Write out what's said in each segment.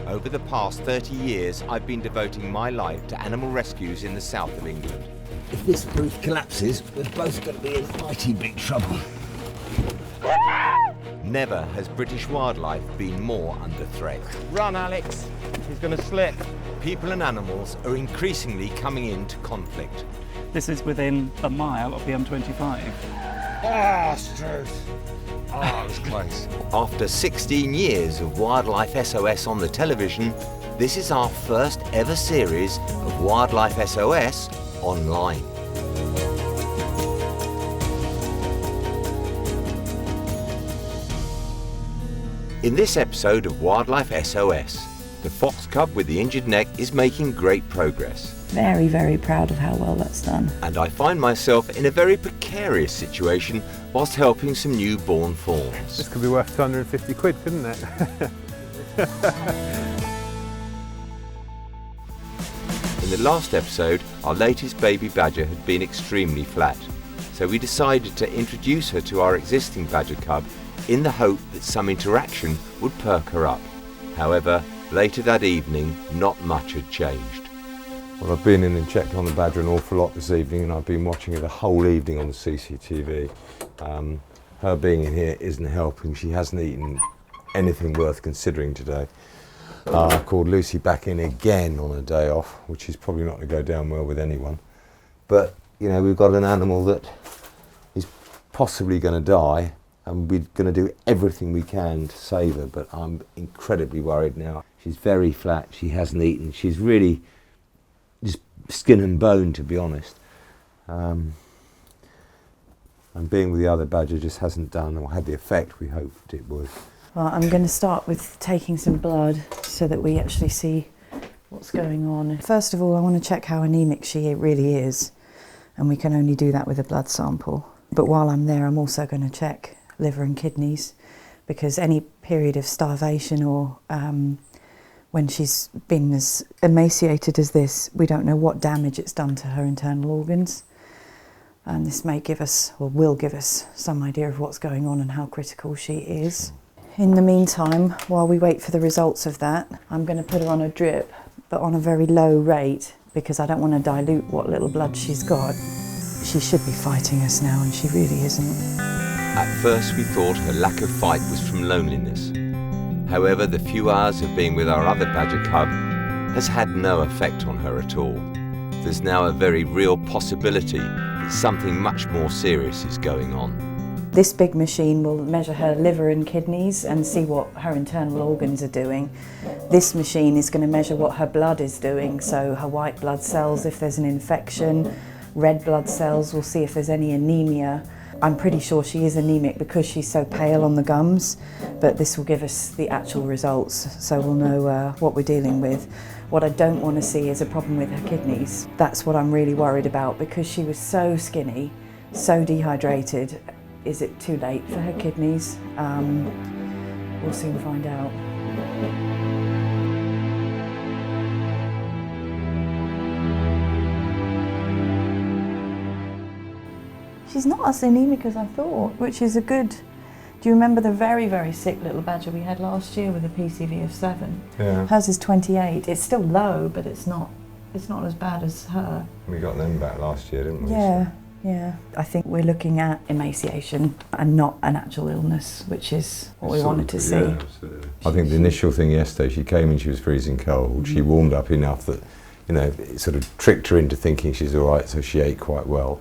Over the past 30 years, I've been devoting my life to animal rescues in the south of England. If this booth collapses, we're both going to be in mighty big trouble. Never has British wildlife been more under threat. Run, Alex. He's going to slip. People and animals are increasingly coming into conflict. This is within a mile of the M25. Ah, Struth. Ah, it was close. After 16 years of Wildlife SOS on the television, this is our first ever series of Wildlife SOS online. In this episode of Wildlife SOS, the fox cub with the injured neck is making great progress. Very, very proud of how well that's done. And I find myself in a very precarious situation whilst helping some newborn fawns. This could be worth 250 quid, couldn't it? In the last episode, our latest baby badger had been extremely flat, so we decided to introduce her to our existing badger cub in the hope that some interaction would perk her up. However, later that evening, not much had changed. Well, I've been in and checked on the badger an awful lot this evening, and I've been watching her the whole evening on the CCTV. Her being in here isn't helping. She hasn't eaten anything worth considering today. I called Lucy back in again on a day off, which is probably not going to go down well with anyone. But, you know, we've got an animal that is possibly going to die, and we're going to do everything we can to save her, but I'm incredibly worried now. She's very flat, she hasn't eaten, she's really just skin and bone, to be honest. And being with the other badger just hasn't done or had the effect we hoped it would. Well, I'm going to start with taking some blood so that we actually see what's going on. First of all, I want to check how anemic she really is, and we can only do that with a blood sample. But while I'm there, I'm also going to check liver and kidneys, because any period of starvation or when she's been as emaciated as this, we don't know what damage it's done to her internal organs. And this may give us, or will give us, some idea of what's going on and how critical she is. In the meantime, while we wait for the results of that, I'm going to put her on a drip, but on a very low rate, because I don't want to dilute what little blood she's got. She should be fighting us now, and she really isn't. At first we thought her lack of fight was from loneliness. However, the few hours of being with our other badger cub has had no effect on her at all. There's now a very real possibility that something much more serious is going on. This big machine will measure her liver and kidneys and see what her internal organs are doing. This machine is going to measure what her blood is doing, so her white blood cells, if there's an infection, red blood cells, we'll see if there's any anemia. I'm pretty sure she is anemic because she's so pale on the gums, but this will give us the actual results, so we'll know what we're dealing with. What I don't want to see is a problem with her kidneys. That's what I'm really worried about, because she was so skinny, so dehydrated. Is it too late for her kidneys? We'll soon find out. She's not as anemic as I thought, which is a good... Do you remember the very, very sick little badger we had last year with a PCV of 7? Yeah. Hers is 28. It's still low, but it's not as bad as her. We got them back last year, didn't we? Yeah, yeah. I think we're looking at emaciation and not an actual illness, which is what we wanted to see. Yeah, absolutely. I think the initial thing yesterday, she came in, she was freezing cold. She warmed up enough that, you know, it sort of tricked her into thinking she's all right, so she ate quite well.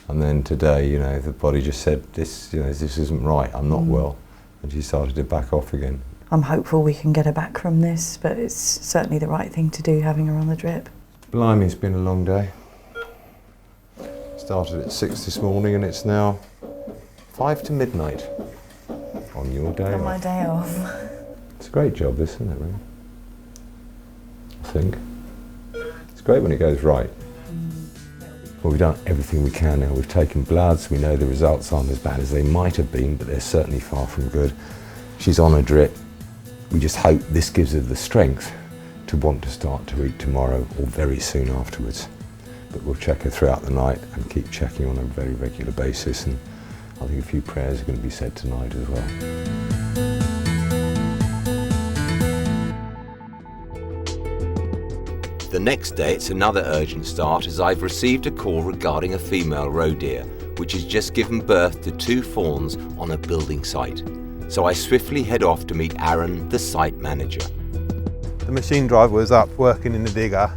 And then today, you know, the body just said, this isn't right, I'm not well. And she started to back off again. I'm hopeful we can get her back from this, but it's certainly the right thing to do, having her on the drip. Blimey, it's been a long day. Started at 6 this morning and it's now 5 to midnight on your day On off. my day off. It's a great job, this, isn't it, really? I think. It's great when it goes right. Well, we've done everything we can now. We've taken bloods, we know the results aren't as bad as they might have been, but they're certainly far from good. She's on a drip. We just hope this gives her the strength to want to start to eat tomorrow or very soon afterwards. But we'll check her throughout the night and keep checking on a very regular basis, and I think a few prayers are going to be said tonight as well. The next day it's another urgent start as I've received a call regarding a female roe deer, which has just given birth to 2 fawns on a building site. So I swiftly head off to meet Aaron, the site manager. The machine driver was up working in the digger,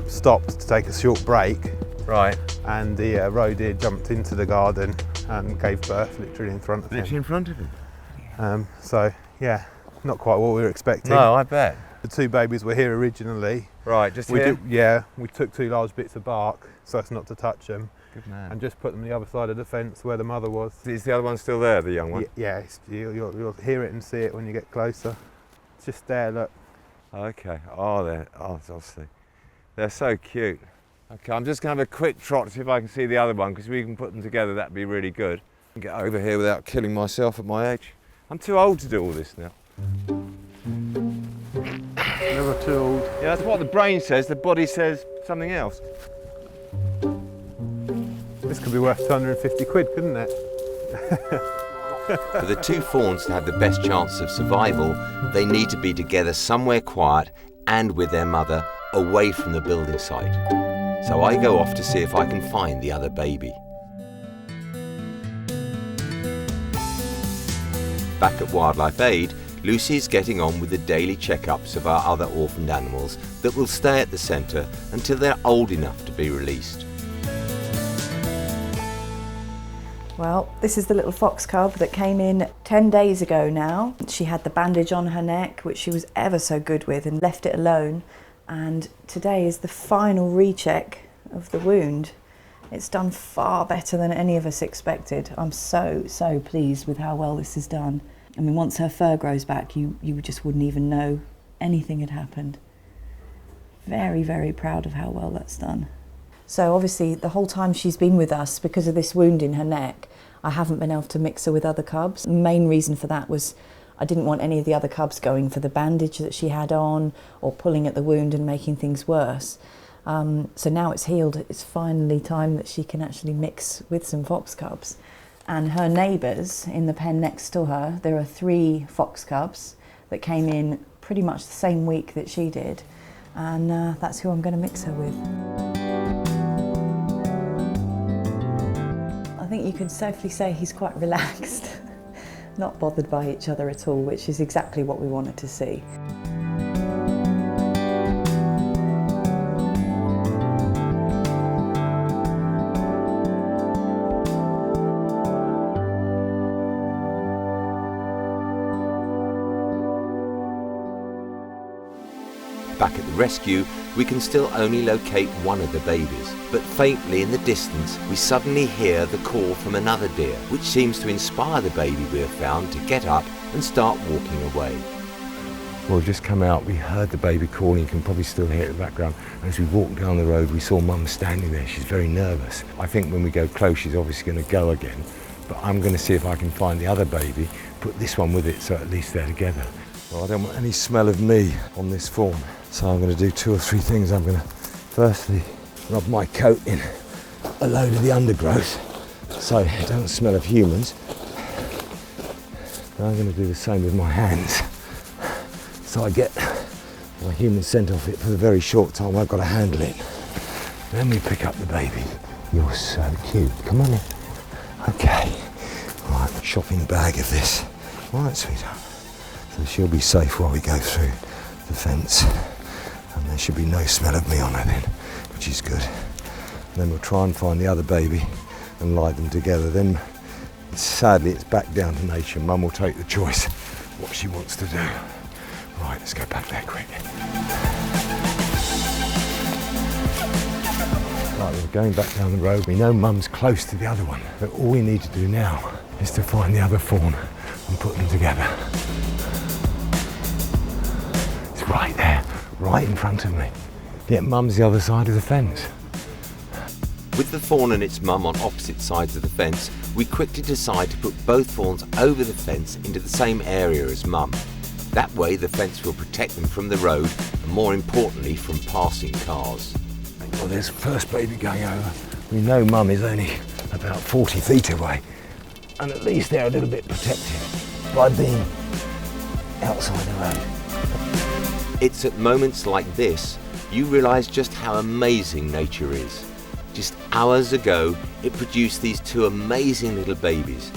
stopped to take a short break. Right. And the roe deer jumped into the garden and gave birth literally in front of him. Literally in front of him? So, yeah, not quite what we were expecting. No, I bet. The 2 babies were here originally. Right, just here? We took 2 large bits of bark so as not to touch them. Good man. And just put them the other side of the fence where the mother was. Is the other one still there, the young one? Yeah, you'll hear it and see it when you get closer. It's just there, look. Okay, obviously. They're so cute. Okay, I'm just going to have a quick trot to see if I can see the other one, because we can put them together, that'd be really good. Get over here without killing myself at my age. I'm too old to do all this now. Never too old. Yeah, that's what the brain says, the body says something else. This could be worth 250 quid, couldn't it? For the 2 fawns to have the best chance of survival, they need to be together somewhere quiet and with their mother, away from the building site. So I go off to see if I can find the other baby. Back at Wildlife Aid, Lucy's getting on with the daily checkups of our other orphaned animals that will stay at the centre until they're old enough to be released. Well, this is the little fox cub that came in 10 days ago now. She had the bandage on her neck, which she was ever so good with, and left it alone. And today is the final recheck of the wound. It's done far better than any of us expected. I'm so pleased with how well this is done. I mean, once her fur grows back, you just wouldn't even know anything had happened. Very proud of how well that's done. So obviously the whole time she's been with us, because of this wound in her neck, I haven't been able to mix her with other cubs. The main reason for that was I didn't want any of the other cubs going for the bandage that she had on or pulling at the wound and making things worse. So now it's healed, it's finally time that she can actually mix with some fox cubs. And her neighbours in the pen next to her, there are 3 fox cubs that came in pretty much the same week that she did. And that's who I'm going to mix her with. I think you could safely say he's quite relaxed, not bothered by each other at all, which is exactly what we wanted to see. Back at the rescue, we can still only locate one of the babies, but faintly in the distance we suddenly hear the call from another deer, which seems to inspire the baby we have found to get up and start walking away. Well, we've just come out, we heard the baby calling, you can probably still hear it in the background. And as we walked down the road, we saw Mum standing there, she's very nervous. I think when we go close, she's obviously going to go again, but I'm going to see if I can find the other baby, put this one with it, so at least they're together. Well, I don't want any smell of me on this fawn. So I'm going to do 2 or 3 things. I'm going to firstly rub my coat in a load of the undergrowth so it doesn't smell of humans. Then I'm going to do the same with my hands so I get my human scent off it for the very short time I've got to handle it. Then we pick up the baby. You're so cute. Come on in. Okay. Right, shopping bag of this. Right, sweetheart. So she'll be safe while we go through the fence. And there should be no smell of me on her then, which is good. And then we'll try and find the other baby and lie them together. Then, sadly, it's back down to nature. Mum will take the choice what she wants to do. Right, let's go back there quick. Right, we're going back down the road. We know Mum's close to the other one, but all we need to do now is to find the other fawn and put them together. It's right there. Right in front of me. Yet Mum's the other side of the fence. With the fawn and its mum on opposite sides of the fence, we quickly decide to put both fawns over the fence into the same area as Mum. That way the fence will protect them from the road and more importantly from passing cars. Well, there's the first baby going over. We know Mum is only about 40 feet away and at least they're a little bit protected by being outside the road. It's at moments like this you realise just how amazing nature is. Just hours ago it produced these two amazing little babies,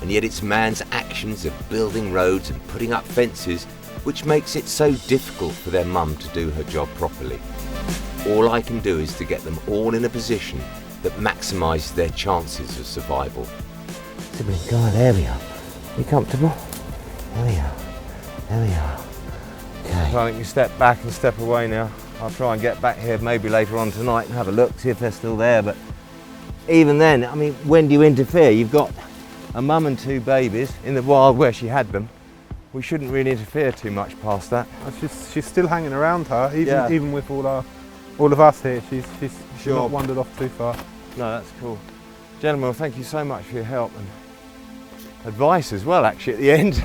and yet it's man's actions of building roads and putting up fences which makes it so difficult for their mum to do her job properly. All I can do is to get them all in a position that maximises their chances of survival. God, there we are. You comfortable? There we are. There we are. Okay. So I think you step back and step away now. I'll try and get back here maybe later on tonight and have a look, see if they're still there. But even then, I mean, when do you interfere? You've got a mum and two babies in the wild where she had them. We shouldn't really interfere too much past that. She's still hanging around her, Yeah. even with all of us here. She's Sure. not wandered off too far. No, that's cool. Gentlemen, well, thank you so much for your help and advice as well, actually, at the end.